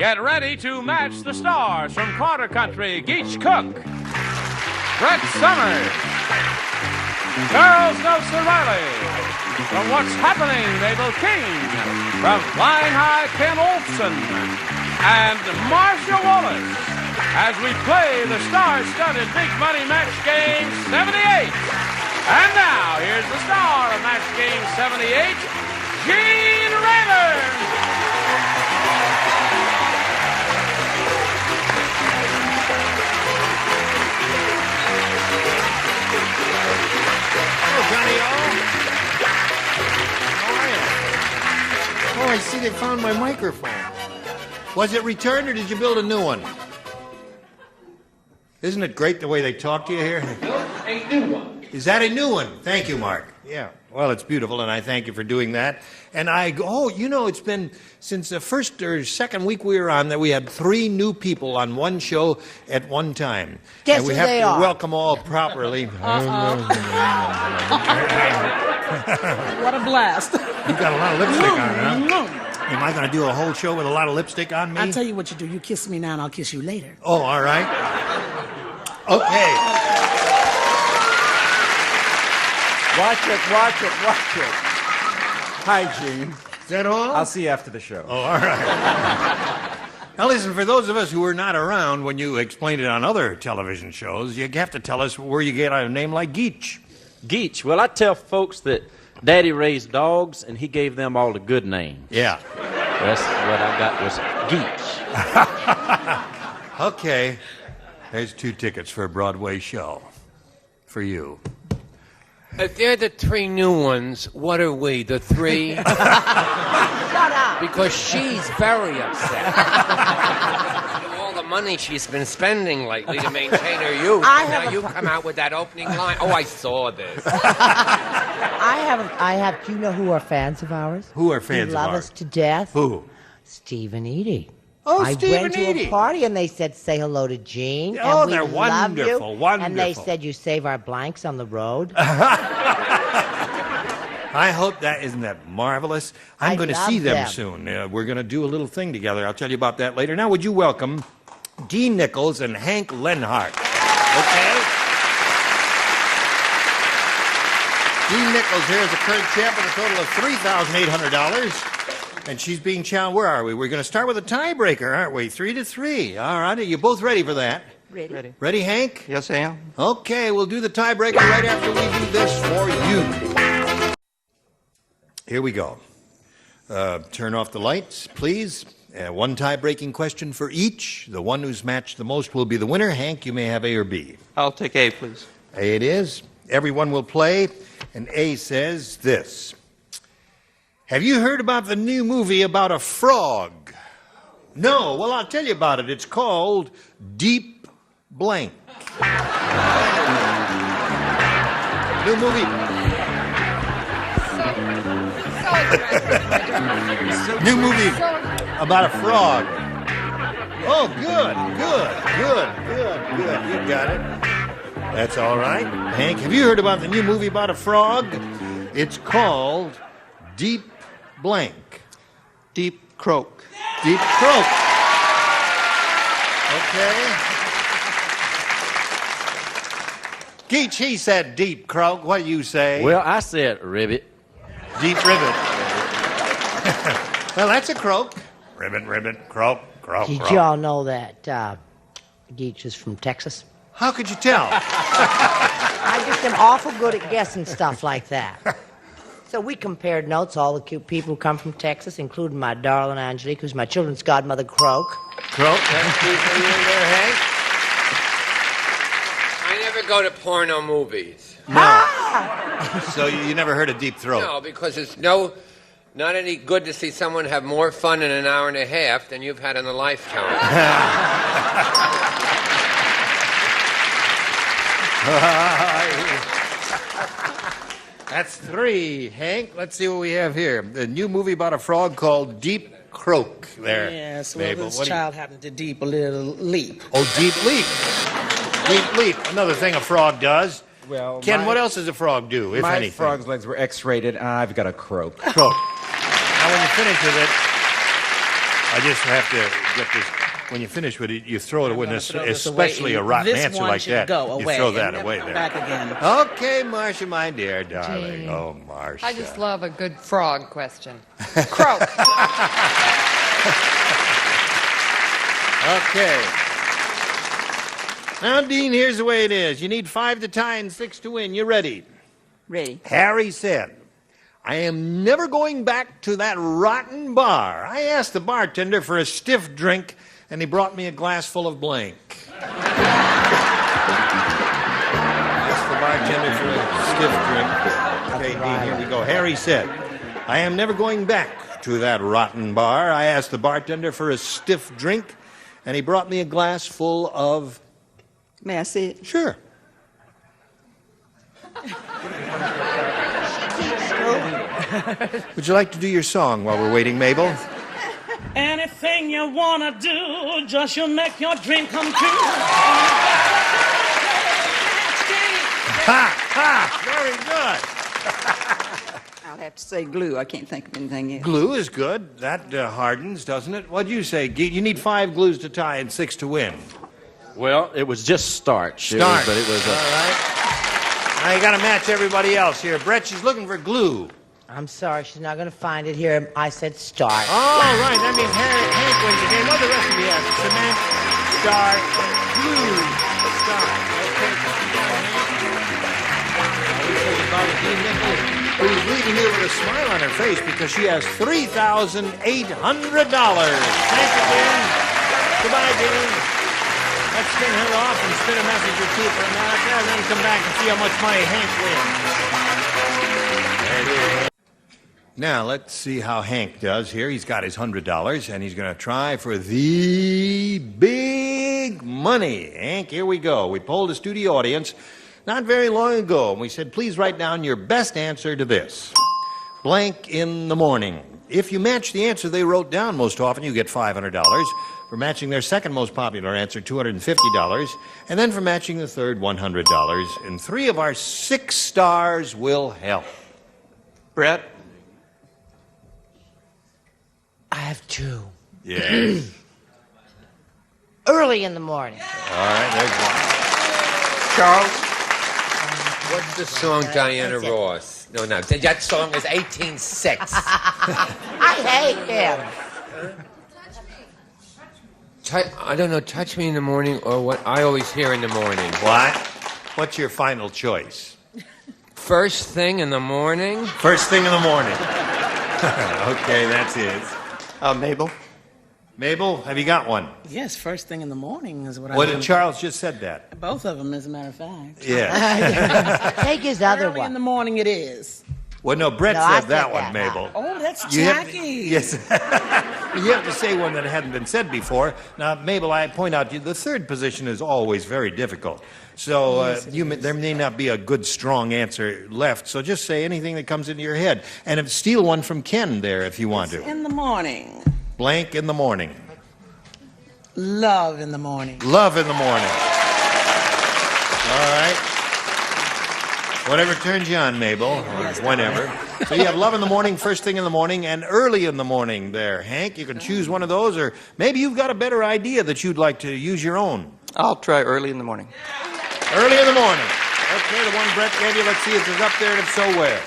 Get ready to match the stars from Quarter Country, Guich Kooch, Brett Summers, Charles Nelson Reilly, from What's Happening, Mabel King, from Flying High, Ken Olfson, and Marcia Wallace, as we play the star-studded Big Money Match Game 78. And now, here's the star of Match Game 78, Gene Rayburn. Johnny O. How are you? Oh, I see they found my microphone. Was it returned or did you build a new one? Isn't it great the way they talk to you here? No, a new one. Is that a new one? Thank you, Mark. Yeah. Well, it's beautiful, and I thank you for doing that. And it's been since the first or second week we were on that we had 3 new people on one show at one time. Guess and we who have they to are. welcome all properly. What a blast. You got a lot of lipstick on, huh? Am I going to do a whole show with a lot of lipstick on me? I'll tell you what you do. You kiss me now and I'll kiss you later. Oh, all right. Okay. Watch it. Hi, Gene. Is that all? I'll see you after the show. Oh, all right. Now, listen, for those of us who were not around when you explained it on other television shows, you have to tell us where you get a name like Guich. Guich. Well, I tell folks that Daddy raised dogs, and he gave them all the good names. Yeah. That's what I got was Guich. Okay. There's 2 tickets for a Broadway show. For you. If they're the 3 new ones, what are we, the 3? Shut up. Because she's very upset. All the money she's been spending lately to maintain her youth. Now you come out with that opening line. Oh, I saw this. I have. Do you know who are fans of ours? Who are fans who of love ours? us to death? Who? Steve and Edie. Oh, I Steve went and to Edie. a party and they said, say hello to Gene. Oh, and we they're love you. wonderful, wonderful. And they said you save our blanks on the road. I hope that isn't that marvelous. I'm going to love see them them. soon. We're going to do a little thing together. I'll tell you about that later. Now, would you welcome Dean Nichols and Hank Lenhart? Okay? Dean Nichols here is the current champ with a total of $3,800. And she's being challenged. Where are we? We're going to start with a tiebreaker, aren't we? 3-3. All right. Are you both ready for that? Ready. Ready, Hank? Yes, I am. Okay, we'll do the tiebreaker right after we do this for you. Here we go. Turn off the lights, please. 1 tie-breaking question for each. The one who's matched the most will be the winner. Hank, you may have A or B. I'll take A, please. A it is. Everyone will play. And A says this. Have you heard about the new movie about a frog? No. Well, I'll tell you about it. It's called Deep Blank. New movie. New movie about a frog. Oh, good. You got it. That's all right. Hank, have you heard about the new movie about a frog? It's called Deep Blank. Deep Croak. Deep Croak. Okay. Guich, he said Deep Croak. What do you say? Well, I said ribbit. Deep Ribbit. Well, that's a croak. Ribbit, croak. Did you all know that Guich is from Texas? How could you tell? I just am awful good at guessing stuff like that. So we compared notes, all the cute people who come from Texas, including my darling Angelique, who's my children's godmother, Croak. Croak, that's cute for you there, Hank. I never go to porno movies. No. So you never heard of Deep Throat? No, because it's not any good to see someone have more fun in an hour and a half than you've had in a lifetime. That's 3, Hank. Let's see what we have here. The new movie about a frog called Deep Croak. There. Yes, well, Mabel, this what do you- child happened to deep a little leap. Oh, Deep Leap. Deep Leap. Another thing a frog does. Well, Ken, what else does a frog do, if my anything? frog's legs were X-rated, and I've got a croak. Croak. Now, when you finish with it, I just have to get this. When you finish with it, you throw it away, especially a rotten This answer one like should that. go You away throw and that never away come there. back again. Okay, Marcia, my dear darling. Oh, Marcia. I just love a good frog question. Croak. Okay. Now, Dean, here's the way it is. You need 5 to tie and 6 to win. You ready? Ready. Harry said, I am never going back to that rotten bar. I asked the bartender for a stiff drink, and he brought me a glass full of blank. Asked the bartender for a stiff drink. Okay, Dean, here we go. Harry said, I am never going back to that rotten bar. I asked the bartender for a stiff drink, and he brought me a glass full of... May I see it? Sure. Would you like to do your song while we're waiting, Mabel? Anything you wanna do, just you'll make your dream come true. Ha! Ha! Very good. I'll have to say glue. I can't think of anything else. Glue is good. That hardens, doesn't it? What'd you say? You need 5 glues to tie and 6 to win. Well, it was just starch. Starch. But it was all right. Now you got to match everybody else here. Brett, she's looking for glue. I'm sorry, she's not going to find it here. I said start. Oh, right. That means Hank wins the game. What the rest of you have? Cement, starch, glue, starch. Okay, come on, Hank. Who's leaving here with a smile on her face because she has $3,800. Thank you, Dean. Goodbye, Dean. Let's spin her off and spin a message or two for America and then come back and see how much money Hank wins. There it is. Now, let's see how Hank does here. He's got his $100, and he's going to try for the big money. Hank, here we go. We polled a studio audience not very long ago, and we said, please write down your best answer to this. Blank in the morning. If you match the answer they wrote down most often, you get $500. For matching their second most popular answer, $250. And then for matching the third, $100. And 3 of our 6 stars will help. Brett? I have 2. Yes. Early in the morning. All right, there's one. Charles? What's the song, Diana Ross? No, that song is 18/6. I hate him. I don't know, Touch Me in the Morning or what I always hear in the morning. What? What's your final choice? First thing in the morning? First thing in the morning. Okay, that's it. Mabel? Mabel, have you got one? Yes, first thing in the morning is what I What do. did Charles just said that? Both of them, as a matter of fact. Yeah. Take his other Early in one. the morning it is. Well, no, Brett No, I said that said one, that. Mabel. Oh, that's You have to- tacky. yes. You have to say one that hadn't been said before. Now, Mabel, I point out to you, the third position is always very difficult. So there may not be a good, strong answer left. So just say anything that comes into your head. And steal one from Ken there if you want to. In the morning. Blank in the morning. Love in the morning. Love in the morning. All right. Whatever turns you on, Mabel, or whenever. So you have love in the morning, first thing in the morning, and early in the morning there. Hank, you can choose one of those, or maybe you've got a better idea that you'd like to use your own. I'll try early in the morning. Early in the morning. Okay, the one Brett gave you, let's see if it's up there, and if so, where.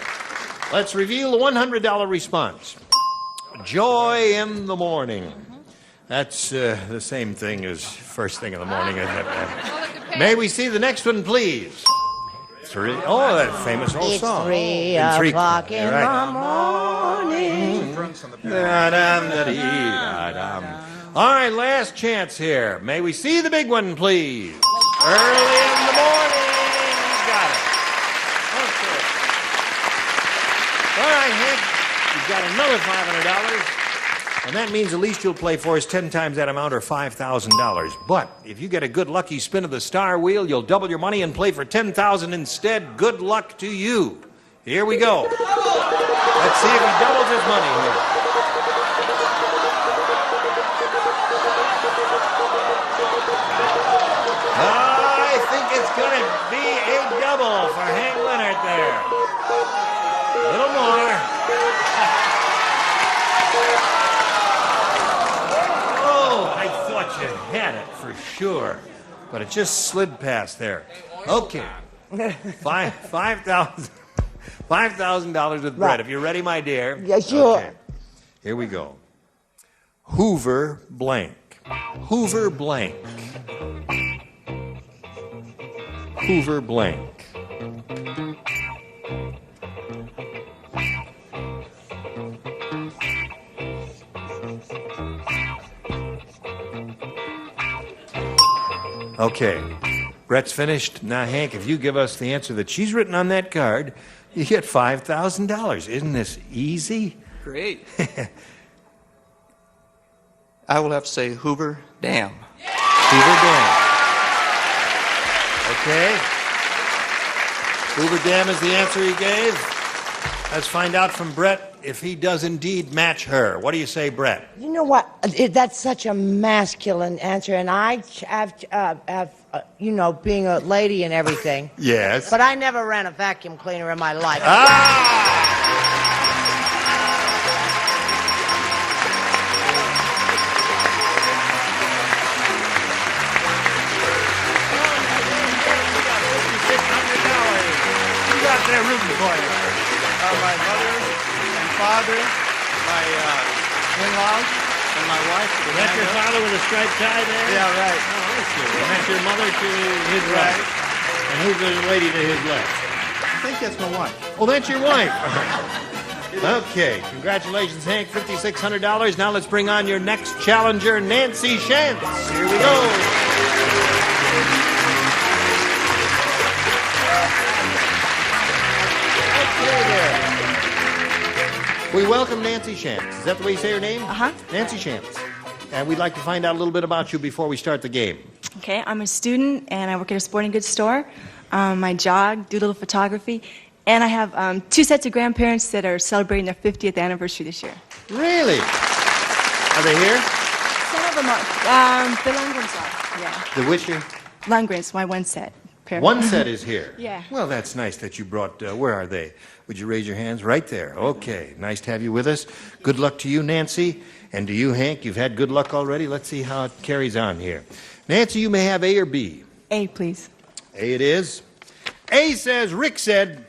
Let's reveal the $100 response. Joy in the morning. That's the same thing as first thing in the morning, isn't it? May we see the next one, please? Oh, that famous old It's song. 3 o'clock in the morning. All right, last chance here. May we see the big one, please? Early in the morning. You got it. Okay. All right, Hank, you've got another $500. And that means at least you'll play for us 10 times that amount or $5,000. But if you get a good lucky spin of the star wheel, you'll double your money and play for $10,000 instead. Good luck to you. Here we go. Let's see if he doubles his money here. I think it's going to be a double for Hank Leonard there. A little more. you had it for sure, but it just slid past there. Okay. $5,000 with Brett. If you're ready, my dear. Yeah, sure. Okay. Here we go. Hoover blank. Hoover blank. Hoover blank. Okay. Brett's finished. Now, Hank, if you give us the answer that she's written on that card, you get $5,000. Isn't this easy? Great. I will have to say Hoover Dam. Hoover Dam. Okay. Hoover Dam is the answer he gave. Let's find out from Brett if he does indeed match her. What do you say, Brett? You know what? That's such a masculine answer, and I have being a lady and everything. Yes. But I never ran a vacuum cleaner in my life. They're rooting for you. My mother and father, my in-laws, and my wife. That's your father with a striped tie there? Yeah, right. Oh, I see. And that's your mother to his right. And who's the lady to his left? I think that's my wife. Oh, that's your wife. Okay. Congratulations, Hank. $5,600. Now let's bring on your next challenger, Nancy Shantz. Here we go. We welcome Nancy Shantz. Is that the way you say her name? Uh-huh. Nancy Shantz. And we'd like to find out a little bit about you before we start the game. Okay, I'm a student, and I work at a sporting goods store. I jog, do a little photography, and I have 2 sets of grandparents that are celebrating their 50th anniversary this year. Really? Are they here? Some of them are. The Lundgrens are, yeah. The which year? Lundgrens, my 1 set. One set is here. Yeah. Well, that's nice that you brought, where are they? Would you raise your hands? Right there. Okay. Nice to have you with us. Good luck to you, Nancy. And to you, Hank. You've had good luck already. Let's see how it carries on here. Nancy, you may have A or B. A, please. A it is. A says, Rick said,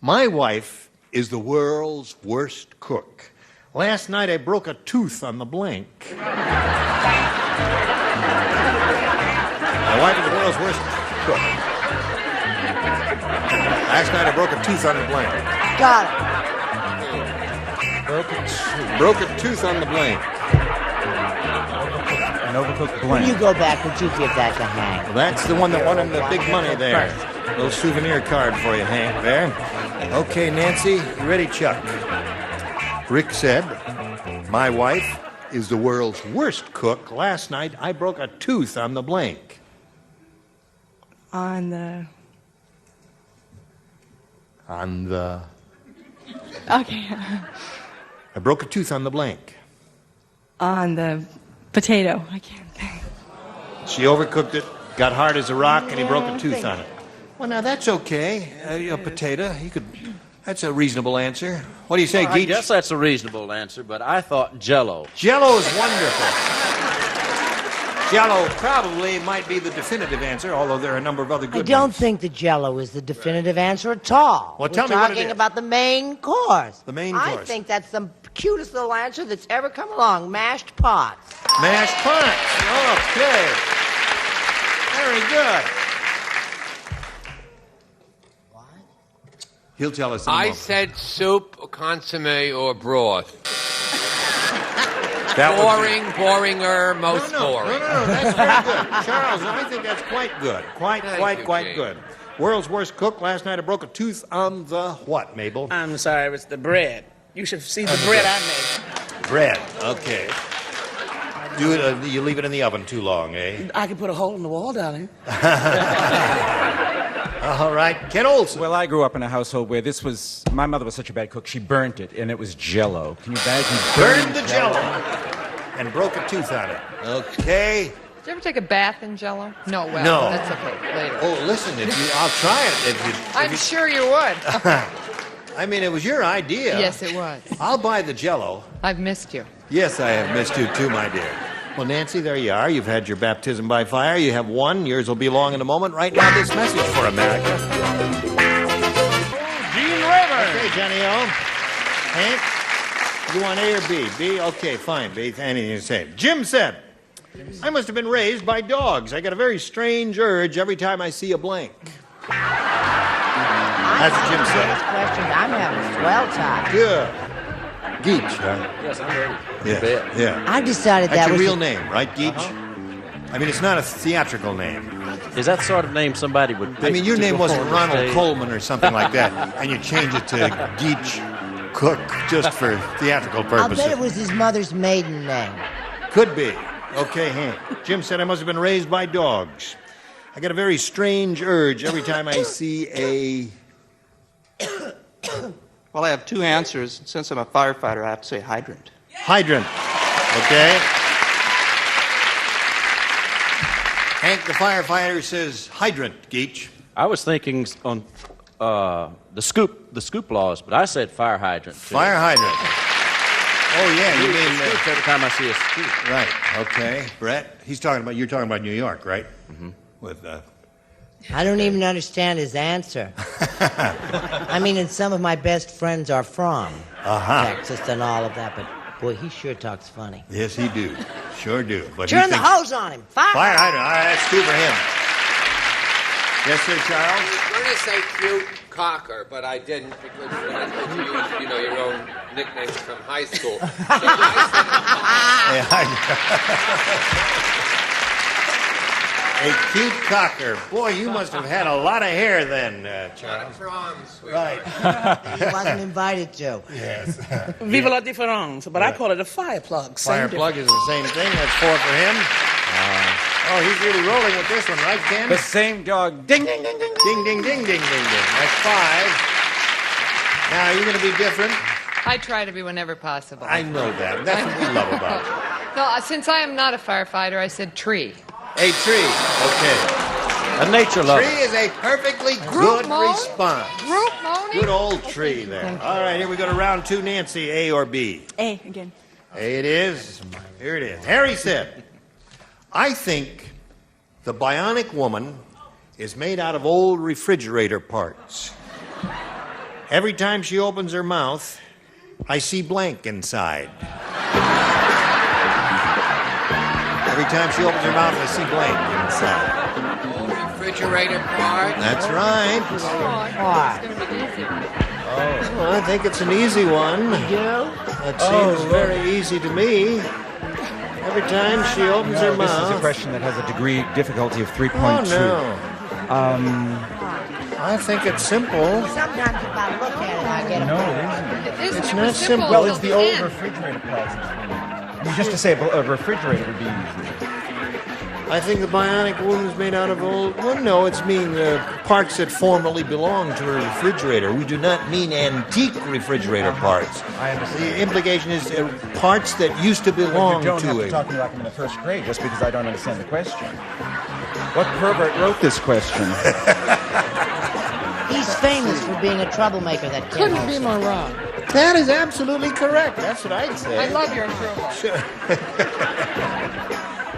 my wife is the world's worst cook. Last night I broke a tooth on the blank. My wife is the world's worst cook. Last night I broke a tooth on the blank. Got it. Broke a tooth on the blank. An overcooked When blank. you go back, would you give that to Hank? Well, that's the one that won him the big money there. Little souvenir card for you, Hank, there. Okay, Nancy, you ready, Chuck? Rick said, my wife is the world's worst cook. Last night I broke a tooth on the blank. On the... Okay. I broke a tooth on the blank. On the potato. I can't think. She overcooked it, got hard as a rock, and he broke a tooth on it. Well, now that's okay. A potato, you could. That's a reasonable answer. What do you say, Well, I Guich? guess that's a reasonable answer, but I thought Jell-O. Jell-O is wonderful. Jell-O probably might be the definitive answer, although there are a number of other I good don't ones. think the Jell-O is the definitive answer at all. Well, tell We're me what it talking is. about the main course. The main I course. think that's the cutest little answer that's ever come along. Mashed pots. Mashed pots. Okay. Very good. What? He'll tell us in a I moment. said soup, consomme, or broth. That would be- Boringer, most no, boring. No, that's very good. Charles, I think that's quite good. Quite Jane. good. World's worst cook. Last night I broke a tooth on the what, Mabel? I'm sorry, it's the bread. You should see the bread I made. Bread. Okay. You leave it in the oven too long, eh? I could put a hole in the wall, darling. All right. Ken Olfson. Well, I grew up in a household where my mother was such a bad cook, she burnt it, and it was Jell-O. Can you imagine? Burned the Jell-O and broke a tooth on it. Okay. Did you ever take a bath in Jell-O? No, well, No. that's okay. Later. Oh, listen, I'll try it. I'm sure you would. I mean, it was your idea. Yes, it was. I'll buy the Jell-O. I've missed you. Yes, I have missed you too, my dear. Well, Nancy, there you are. You've had your baptism by fire. You have one. Yours will be long in a moment. Right now, this message for America. Gene Raver. Okay, Johnny O. Hank, you want A or B? B? Okay, fine. B, anything you say. Jim said, I must have been raised by dogs. I get a very strange urge every time I see a blank. That's what Jim said. Questions. I'm having a swell time. Good. Guich, huh? Yes, I'm ready. Yeah. Yeah. I decided That's that your was real name, right, Guich? I mean, it's not a theatrical name. Is that sort of name somebody would pick? I mean, your to name go wasn't on the Ronald stage? Coleman or something like that, and you change it to Guich Kooch just for theatrical I'll purposes. bet it was his mother's maiden name. Could be. Okay, Hank. Jim said I must have been raised by dogs. I get a very strange urge every time I see a... Well, I have two answers. Since I'm a firefighter, I have to say hydrant. hydrant. Okay? Hank, the firefighter, says hydrant, Guich. I was thinking on the scoop laws, but I said fire hydrant. Too. Fire hydrant. Oh, yeah, you mean... every time I see a scoop. Right, okay. Brett, you're talking about New York, right? Mm-hmm. With, I don't even understand his answer. I mean, and some of my best friends are from Texas and all of that, but boy, he sure talks funny. Yes, he do. Sure do. But Turn the hose on him. Fire hydrant. All right, that's two for him. Yes, sir, Charles? I was going to say cute cocker, but I didn't because you use, your own nicknames from high school. So A cute cocker. Boy, you must have had a lot of hair then, Charles. Right. He wasn't invited to. Yes. Viva la difference, but I call it a fire plug. Fire plug is the same thing. That's four for him. Oh, he's really rolling with this one, right, Ken? The same dog. Ding, ding, ding, ding. Ding, ding, ding, ding, ding, ding. That's five. Now, are you going to be different? I try to be whenever possible. I know that. That's what we love about you. No, since I am not a firefighter, I said tree. A tree. Okay. A nature lover. Tree is a perfectly good response. Group moaning? Good old tree there. All right, here we go to round two. Nancy, A or B? A again. A it is. Here it is. Harry said, I think the bionic woman is made out of old refrigerator parts. Every time she opens her mouth, I see blank inside. Every time she opens her mouth, I see blank inside. refrigerator part. That's right. Oh, I think it's an easy one. That seems very easy to me. Every time she opens her This is a mouth. question that has a degree difficulty of 3.2. Oh, no. I think it's simple. Sometimes if I look at it, I get a It's not simple. Well, it's the old refrigerator parts. Just to say a refrigerator would be easy. I think the bionic woman is made out of old... Well, no, it's mean parts that formerly belonged to a refrigerator. We do not mean antique refrigerator parts. I understand. The implication is parts that used to belong You don't to have to a... talk to me like I'm in the first grade just because I don't understand the question. What pervert wrote this question? He's famous for being a troublemaker, that kid. Couldn't be more wrong. That is absolutely correct. That's what I'd say. I love your improvement.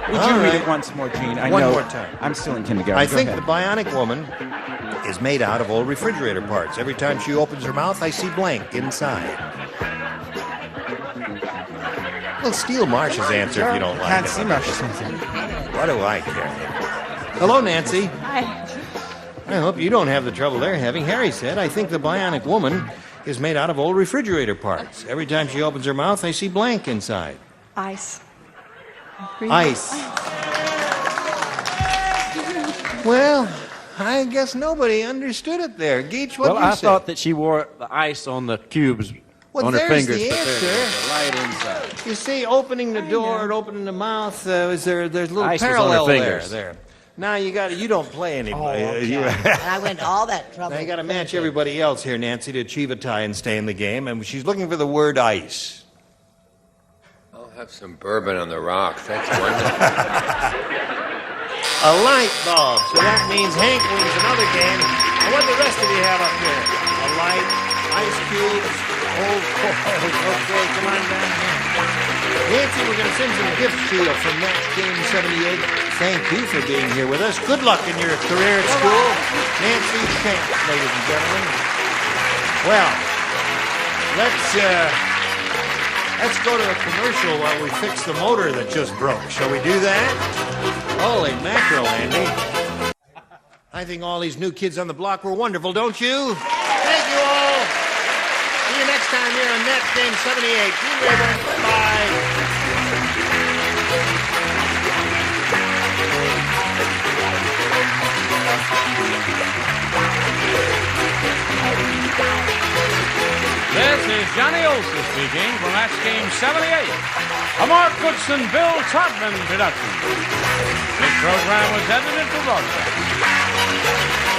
Would you read it once more, Gene? One more time. I'm still in kindergarten. I Go think ahead. the bionic woman is made out of old refrigerator parts. Every time she opens her mouth, I see blank inside. Well, steal Marcia's answer if you don't like Can't it. see Marcia's answer. What do I care? Hello, Nancy. Hi. I hope you don't have the trouble they're having. Harry said, I think the bionic woman is made out of old refrigerator parts. Every time she opens her mouth, I see blank inside. Ice. Ice. Well, I guess nobody understood it there. Guich, what Well, you I say? thought that she wore the ice on the cubes Well, on her there's fingers, the but answer. they're right inside. You see, opening the door and opening the mouth, there's a little Ice was on her parallel there. fingers. Now you don't play anybody. And I went to all that trouble. Now you got to match everybody else here, Nancy, to achieve a tie and stay in the game. And she's looking for the word ice. I'll have some bourbon on the rocks. That's wonderful. A light bulb. So that means Hank wins another game. And what do the rest of you have up here? A light, ice cubes, Old coils. Okay, come on down here. Nancy, we're going to send some gifts to you from Match Game 78. Thank you for being here with us. Good luck in your career at school. Nancy Shank, ladies and gentlemen. Well, let's go to a commercial while we fix the motor that just broke. Shall we do that? Holy mackerel, Andy. I think all these new kids on the block were wonderful, don't you? Thank you all. See you next time here on Match Game 78. Gene Rayburn. Bye. This is Johnny Olson speaking from Match Game 78, a Mark Goodson, Bill Todman production. This program was edited for broadcast.